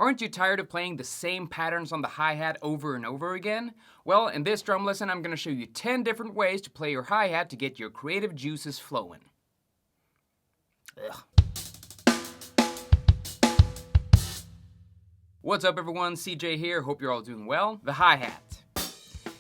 Aren't you tired of playing the same patterns on the hi-hat over and over again? Well, in this drum lesson, I'm going to show you 10 different ways to play your hi-hat to get your creative juices flowing. Ugh. What's up everyone, CJ here, hope you're all doing well. The hi-hat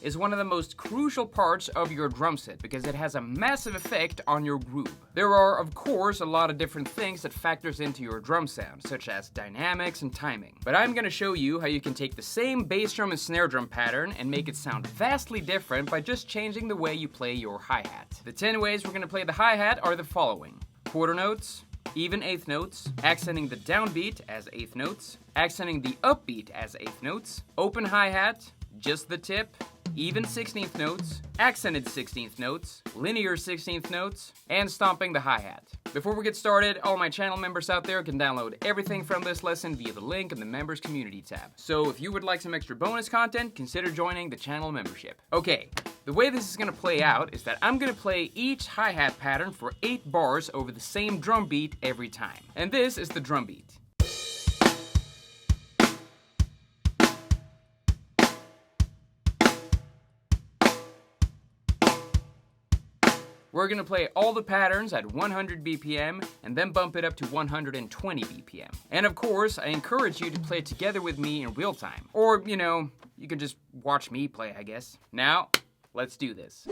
is one of the most crucial parts of your drum set because it has a massive effect on your groove. There are, of course, a lot of different things that factors into your drum sound, such as dynamics and timing. But I'm gonna show you how you can take the same bass drum and snare drum pattern and make it sound vastly different by just changing the way you play your hi-hat. The 10 ways we're gonna play the hi-hat are the following: quarter notes, even eighth notes, accenting the downbeat as eighth notes, accenting the upbeat as eighth notes, open hi-hat, just the tip, even 16th notes, accented 16th notes, linear 16th notes, and stomping the hi-hat. Before we get started, all my channel members out there can download everything from this lesson via the link in the members community tab. So if you would like some extra bonus content, consider joining the channel membership. Okay, the way this is gonna play out is that I'm gonna play each hi-hat pattern for 8 bars over the same drum beat every time. And this is the drum beat. We're gonna play all the patterns at 100 BPM and then bump it up to 120 BPM. And of course, I encourage you to play together with me in real time. Or, you know, you can just watch me play, I guess. Now, let's do this.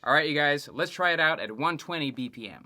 All right, you guys, let's try it out at 120 BPM.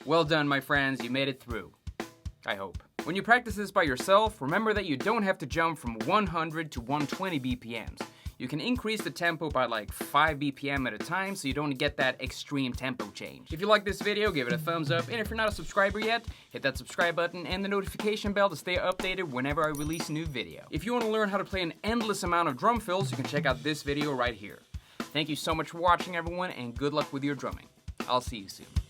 Well done, my friends, you made it through. I hope. When you practice this by yourself, remember that you don't have to jump from 100 to 120 BPMs. You can increase the tempo by like 5 BPM at a time so you don't get that extreme tempo change. If you like this video, give it a thumbs up, and if you're not a subscriber yet, hit that subscribe button and the notification bell to stay updated whenever I release a new video. If you want to learn how to play an endless amount of drum fills, you can check out this video right here. Thank you so much for watching, everyone, and good luck with your drumming. I'll see you soon.